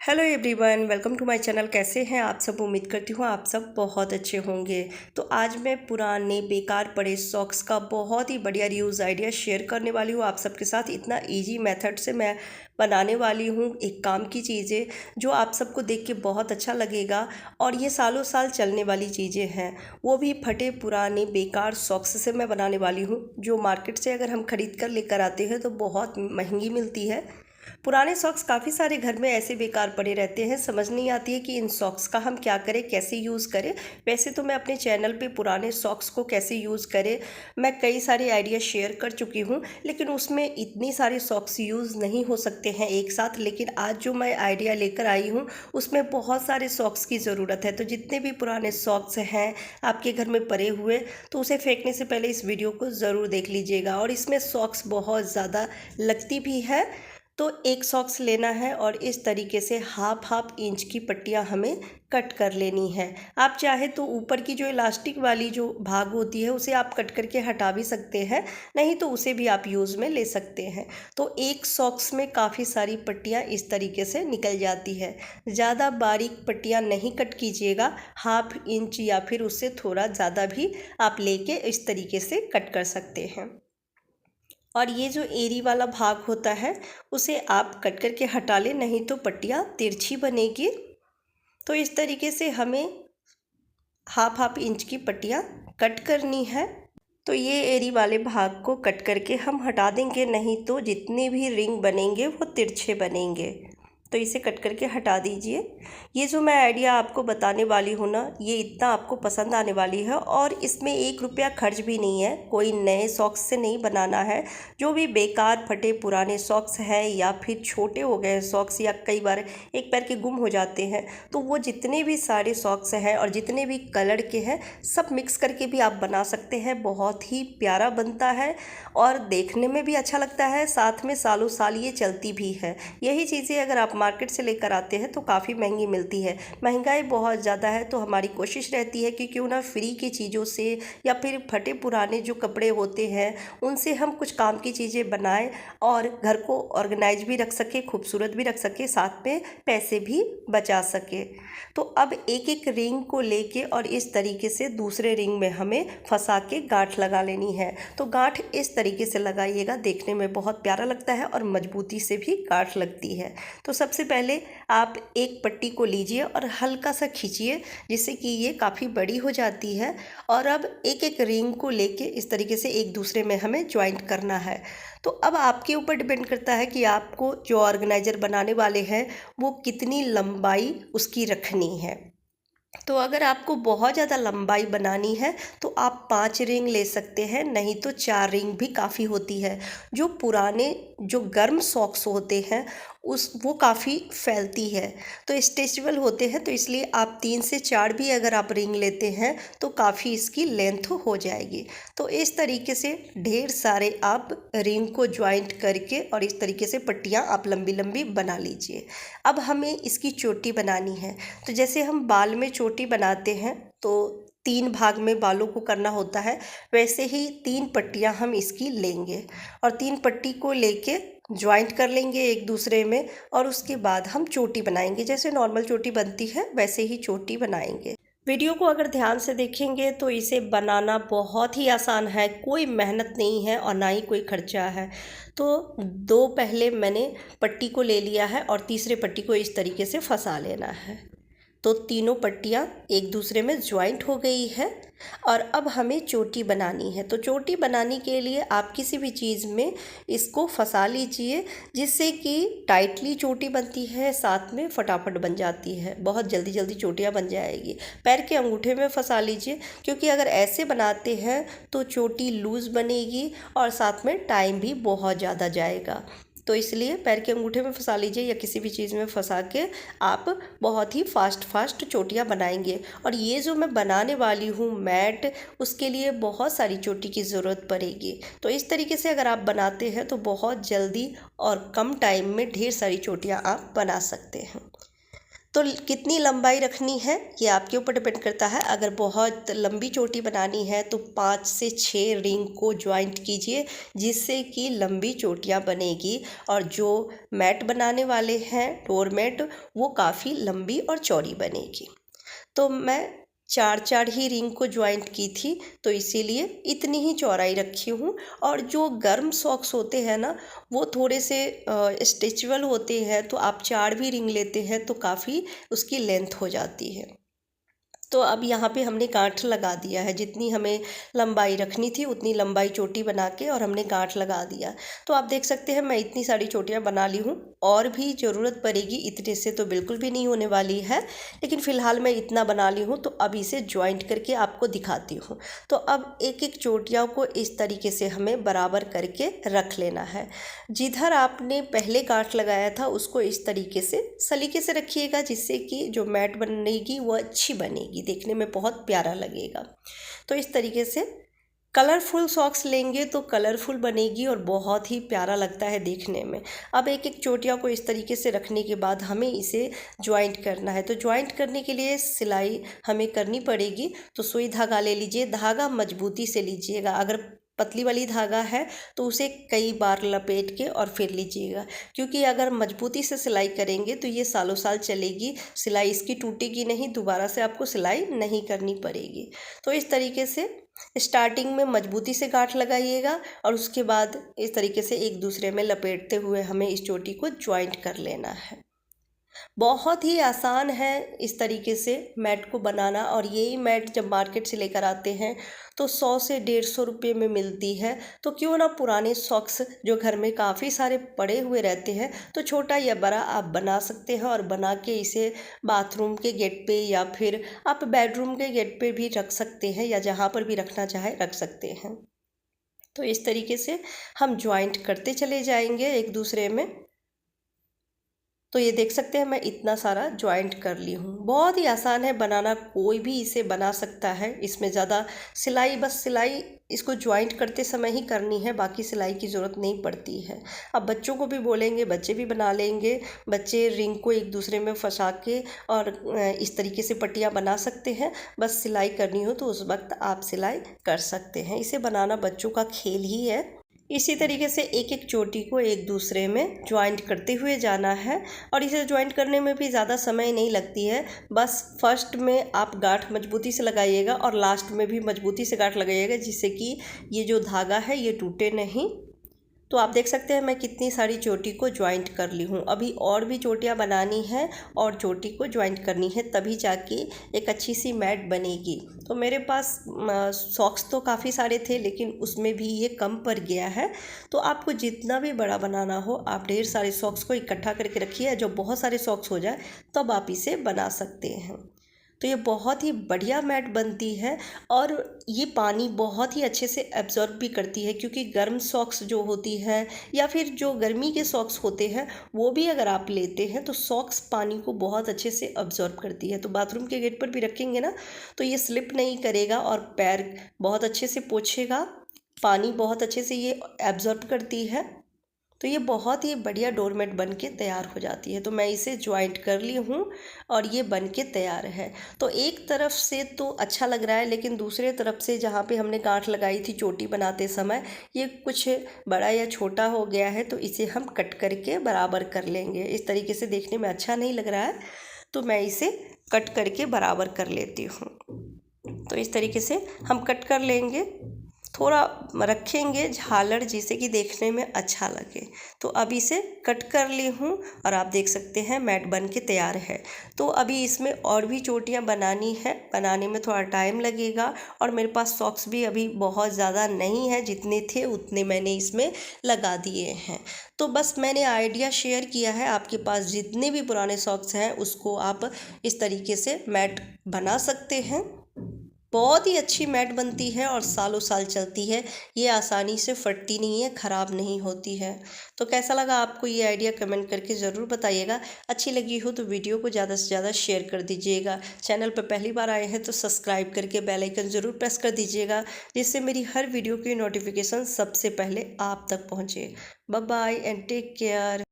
Hello everyone, welcome to my channel. कैसे हैं आप सब? उम्मीद करती हूँ आप सब बहुत अच्छे होंगे। तो आज मैं पुराने बेकार पड़े सॉक्स का बहुत ही बढ़िया रीयूज़ आइडिया शेयर करने वाली हूँ आप सबके साथ। इतना इजी मेथड से मैं बनाने वाली हूँ एक काम की चीज़ें जो आप सबको देख के बहुत अच्छा लगेगा। और ये सालों साल चलने वाली चीज़ें हैं, वो भी फटे पुराने बेकार सॉक्स से मैं बनाने वाली हूँ, जो मार्केट से अगर हम ख़रीद कर लेकर आते हैं तो बहुत महंगी मिलती है। पुराने सॉक्स काफ़ी सारे घर में ऐसे बेकार पड़े रहते हैं, समझ नहीं आती है कि इन सॉक्स का हम क्या करें, कैसे यूज़ करें। वैसे तो मैं अपने चैनल पे पुराने सॉक्स को कैसे यूज़ करें मैं कई सारे आइडिया शेयर कर चुकी हूँ, लेकिन उसमें इतनी सारे सॉक्स यूज़ नहीं हो सकते हैं एक साथ। लेकिन आज जो मैं आइडिया लेकर आई हूँ उसमें बहुत सारे सॉक्स की ज़रूरत है। तो जितने भी पुराने सॉक्स हैं आपके घर में पड़े हुए, तो उसे फेंकने से पहले इस वीडियो को ज़रूर देख लीजिएगा। और इसमें सॉक्स बहुत ज़्यादा लगती भी है। तो एक सॉक्स लेना है और इस तरीके से हाफ इंच की पट्टियाँ हमें कट कर लेनी है। आप चाहे तो ऊपर की जो इलास्टिक वाली जो भाग होती है उसे आप कट करके हटा भी सकते हैं, नहीं तो उसे भी आप यूज़ में ले सकते हैं। तो एक सॉक्स में काफ़ी सारी पट्टियाँ इस तरीके से निकल जाती है। ज़्यादा बारीक पट्टियाँ नहीं कट कीजिएगा, हाफ इंच या फिर उससे थोड़ा ज़्यादा भी आप लेके इस तरीके से कट कर सकते हैं। और ये जो एरी वाला भाग होता है उसे आप कट करके हटा लें, नहीं तो पट्टियाँ तिरछी बनेगी। तो इस तरीके से हमें हाफ इंच की पट्टियाँ कट करनी है। तो ये एरी वाले भाग को कट करके हम हटा देंगे, नहीं तो जितने भी रिंग बनेंगे वो तिरछे बनेंगे। तो इसे कट करके हटा दीजिए। ये जो मैं आइडिया आपको बताने वाली हूँ ना, ये इतना आपको पसंद आने वाली है और इसमें 1 रुपया खर्च भी नहीं है। कोई नए सॉक्स से नहीं बनाना है। जो भी बेकार फटे पुराने सॉक्स हैं या फिर छोटे हो गए सॉक्स या कई बार एक पैर के गुम हो जाते हैं, तो वो जितने भी सारे सॉक्स हैं और जितने भी कलर के हैं सब मिक्स करके भी आप बना सकते हैं। बहुत ही प्यारा बनता है और देखने में भी अच्छा लगता है, साथ में सालों साल ये चलती भी है। यही चीज़ें अगर आप मार्केट से लेकर आते हैं तो काफ़ी महंगी मिलती है। महंगाई बहुत ज़्यादा है, तो हमारी कोशिश रहती है कि क्यों ना फ्री की चीज़ों से या फिर फटे पुराने जो कपड़े होते हैं उनसे हम कुछ काम की चीज़ें बनाएं और घर को ऑर्गेनाइज भी रख सके, खूबसूरत भी रख सके, साथ में पैसे भी बचा सके। तो अब एक एक रिंग को लेके और इस तरीके से दूसरे रिंग में हमें फंसा के गांठ लगा लेनी है। तो गांठ इस तरीके से लगाइएगा, देखने में बहुत प्यारा लगता है और मजबूती से भी गांठ लगती है। तो सबसे पहले आप एक पट्टी को लीजिए और हल्का सा खींचिए, जिससे कि ये काफ़ी बड़ी हो जाती है। और अब एक एक रिंग को लेके इस तरीके से एक दूसरे में हमें ज्वाइंट करना है। तो अब आपके ऊपर डिपेंड करता है कि आपको जो ऑर्गेनाइज़र बनाने वाले हैं वो कितनी लंबाई उसकी रखनी है। तो अगर आपको बहुत ज़्यादा लंबाई बनानी है तो आप 5 रिंग ले सकते हैं, नहीं तो 4 रिंग भी काफ़ी होती है। जो पुराने जो गर्म सॉक्स होते हैं उस वो काफ़ी फैलती है, तो स्ट्रेचेबल होते हैं, तो इसलिए आप 3 से 4 भी अगर आप रिंग लेते हैं तो काफ़ी इसकी लेंथ हो जाएगी। तो इस तरीके से ढेर सारे आप रिंग को ज्वाइंट करके और इस तरीके से पट्टियाँ आप लंबी लंबी बना लीजिए। अब हमें इसकी चोटी बनानी है। तो जैसे हम बाल में चोटी बनाते हैं तो 3 भाग में बालों को करना होता है, वैसे ही 3 पट्टियाँ हम इसकी लेंगे और 3 पट्टी को लेके ज्वाइंट कर लेंगे एक दूसरे में। और उसके बाद हम चोटी बनाएंगे, जैसे नॉर्मल चोटी बनती है वैसे ही चोटी बनाएंगे। वीडियो को अगर ध्यान से देखेंगे तो इसे बनाना बहुत ही आसान है, कोई मेहनत नहीं है और ना ही कोई खर्चा है। तो दो पहले मैंने पट्टी को ले लिया है और तीसरे पट्टी को इस तरीके से फंसा लेना है। तो तीनों पट्टियाँ एक दूसरे में ज्वाइंट हो गई है और अब हमें चोटी बनानी है। तो चोटी बनाने के लिए आप किसी भी चीज़ में इसको फंसा लीजिए, जिससे कि टाइटली चोटी बनती है, साथ में फटाफट बन जाती है, बहुत जल्दी जल्दी चोटियाँ बन जाएगी। पैर के अंगूठे में फंसा लीजिए, क्योंकि अगर ऐसे बनाते हैं तो चोटी लूज़ बनेगी और साथ में टाइम भी बहुत ज़्यादा जाएगा। तो इसलिए पैर के अंगूठे में फंसा लीजिए या किसी भी चीज़ में फंसा के आप बहुत ही फास्ट चोटियाँ बनाएंगे। और ये जो मैं बनाने वाली हूँ मैट, उसके लिए बहुत सारी चोटी की ज़रूरत पड़ेगी। तो इस तरीके से अगर आप बनाते हैं तो बहुत जल्दी और कम टाइम में ढेर सारी चोटियाँ आप बना सकते हैं। तो कितनी लंबाई रखनी है ये आपके ऊपर डिपेंड करता है। अगर बहुत लंबी चोटी बनानी है तो 5 से 6 रिंग को ज्वाइंट कीजिए, जिससे कि लंबी चोटियाँ बनेगी। और जो मैट बनाने वाले हैं डोर मैट, वो काफ़ी लंबी और चौड़ी बनेगी। तो मैं 4 ही रिंग को ज्वाइंट की थी, तो इसीलिए इतनी ही चौड़ाई रखी हूँ। और जो गर्म सॉक्स होते हैं ना, वो थोड़े से स्ट्रेचेबल होते हैं, तो आप 4 भी रिंग लेते हैं तो काफ़ी उसकी लेंथ हो जाती है। तो अब यहाँ पे हमने गांठ लगा दिया है, जितनी हमें लंबाई रखनी थी उतनी लंबाई चोटी बना के और हमने गांठ लगा दिया। तो आप देख सकते हैं मैं इतनी सारी चोटियाँ बना ली हूँ, और भी ज़रूरत पड़ेगी, इतने से तो बिल्कुल भी नहीं होने वाली है, लेकिन फ़िलहाल मैं इतना बना ली हूँ। तो अब इसे ज्वाइंट करके आपको दिखाती हूँ। तो अब एक एक चोटियों को इस तरीके से हमें बराबर करके रख लेना है। जिधर आपने पहले गांठ लगाया था उसको इस तरीके से सलीके से रखिएगा, जिससे कि जो मैट बनेगी वो अच्छी बनेगी, देखने में बहुत प्यारा लगेगा। तो इस तरीके से कलरफुल सॉक्स लेंगे तो कलरफुल बनेगी और बहुत ही प्यारा लगता है देखने में। अब एक एक चोटियों को इस तरीके से रखने के बाद हमें इसे ज्वाइंट करना है। तो ज्वाइंट करने के लिए सिलाई हमें करनी पड़ेगी। तो सुई धागा ले लीजिए, धागा मजबूती से लीजिएगा। अगर पतली वाली धागा है तो उसे कई बार लपेट के और फिर लीजिएगा, क्योंकि अगर मजबूती से सिलाई करेंगे तो ये सालों साल चलेगी, सिलाई इसकी टूटेगी नहीं, दोबारा से आपको सिलाई नहीं करनी पड़ेगी। तो इस तरीके से स्टार्टिंग में मजबूती से गांठ लगाइएगा और उसके बाद इस तरीके से एक दूसरे में लपेटते हुए हमें इस चोटी को ज्वाइंट कर लेना है। बहुत ही आसान है इस तरीके से मैट को बनाना। और यही मैट जब मार्केट से लेकर आते हैं तो 100 से 150 रुपये में मिलती है। तो क्यों ना पुराने सॉक्स जो घर में काफ़ी सारे पड़े हुए रहते हैं, तो छोटा या बड़ा आप बना सकते हैं और बना के इसे बाथरूम के गेट पे या फिर आप बेडरूम के गेट पे भी रख सकते हैं, या जहाँ पर भी रखना चाहे रख सकते हैं। तो इस तरीके से हम ज्वाइंट करते चले जाएंगे एक दूसरे में। तो ये देख सकते हैं मैं इतना सारा ज्वाइंट कर ली हूँ। बहुत ही आसान है बनाना, कोई भी इसे बना सकता है। इसमें ज़्यादा सिलाई, बस सिलाई इसको ज्वाइंट करते समय ही करनी है, बाकी सिलाई की ज़रूरत नहीं पड़ती है। अब बच्चों को भी बोलेंगे, बच्चे भी बना लेंगे। बच्चे रिंग को एक दूसरे में फंसा के और इस तरीके से पट्टियाँ बना सकते हैं। बस सिलाई करनी हो तो उस वक्त आप सिलाई कर सकते हैं। इसे बनाना बच्चों का खेल ही है। इसी तरीके से एक एक चोटी को एक दूसरे में ज्वाइंट करते हुए जाना है। और इसे ज्वाइंट करने में भी ज़्यादा समय नहीं लगती है। बस फर्स्ट में आप गांठ मजबूती से लगाइएगा और लास्ट में भी मजबूती से गांठ लगाइएगा, जिससे कि ये जो धागा है ये टूटे नहीं। तो आप देख सकते हैं मैं कितनी सारी चोटी को ज्वाइंट कर ली हूँ। अभी और भी चोटियाँ बनानी है और चोटी को ज्वाइंट करनी है, तभी जाके एक अच्छी सी मैट बनेगी। तो मेरे पास सॉक्स तो काफ़ी सारे थे, लेकिन उसमें भी ये कम पड़ गया है। तो आपको जितना भी बड़ा बनाना हो, आप ढेर सारे सॉक्स को इकट्ठा करके रखिए। जब बहुत सारे सॉक्स हो जाए तब आप इसे बना सकते हैं। तो ये बहुत ही बढ़िया मैट बनती है। और ये पानी बहुत ही अच्छे से एब्जॉर्ब भी करती है, क्योंकि गर्म सॉक्स जो होती है या फिर जो गर्मी के सॉक्स होते हैं, वो भी अगर आप लेते हैं तो सॉक्स पानी को बहुत अच्छे से एब्जॉर्ब करती है। तो बाथरूम के गेट पर भी रखेंगे ना तो ये स्लिप नहीं करेगा और पैर बहुत अच्छे से पोंछेगा। पानी बहुत अच्छे से ये एब्जॉर्ब करती है। तो ये बहुत ही बढ़िया डोरमेट बन के तैयार हो जाती है। तो मैं इसे ज्वाइंट कर ली हूँ और ये बन के तैयार है। तो एक तरफ से तो अच्छा लग रहा है, लेकिन दूसरे तरफ से जहाँ पे हमने गांठ लगाई थी चोटी बनाते समय, ये कुछ बड़ा या छोटा हो गया है। तो इसे हम कट करके बराबर कर लेंगे। इस तरीके से देखने में अच्छा नहीं लग रहा है, तो मैं इसे कट करके बराबर कर लेती हूँ। तो इस तरीके से हम कट कर लेंगे, थोड़ा रखेंगे झालर, जिसे कि देखने में अच्छा लगे। तो अभी इसे कट कर ली हूँ और आप देख सकते हैं मैट बन के तैयार है। तो अभी इसमें और भी चोटियाँ बनानी है, बनाने में थोड़ा टाइम लगेगा। और मेरे पास सॉक्स भी अभी बहुत ज़्यादा नहीं है, जितने थे उतने मैंने इसमें लगा दिए हैं। तो बस मैंने आइडिया शेयर किया है। आपके पास जितने भी पुराने सॉक्स हैं उसको आप इस तरीके से मैट बना सकते हैं। बहुत ही अच्छी मैट बनती है और सालों साल चलती है। ये आसानी से फटती नहीं है, ख़राब नहीं होती है। तो कैसा लगा आपको ये आइडिया, कमेंट करके ज़रूर बताइएगा। अच्छी लगी हो तो वीडियो को ज़्यादा से ज़्यादा शेयर कर दीजिएगा। चैनल पर पहली बार आए हैं तो सब्सक्राइब करके बेल आइकन ज़रूर प्रेस कर दीजिएगा, जिससे मेरी हर वीडियो की नोटिफिकेशन सबसे पहले आप तक पहुँचे। Bye bye and take care.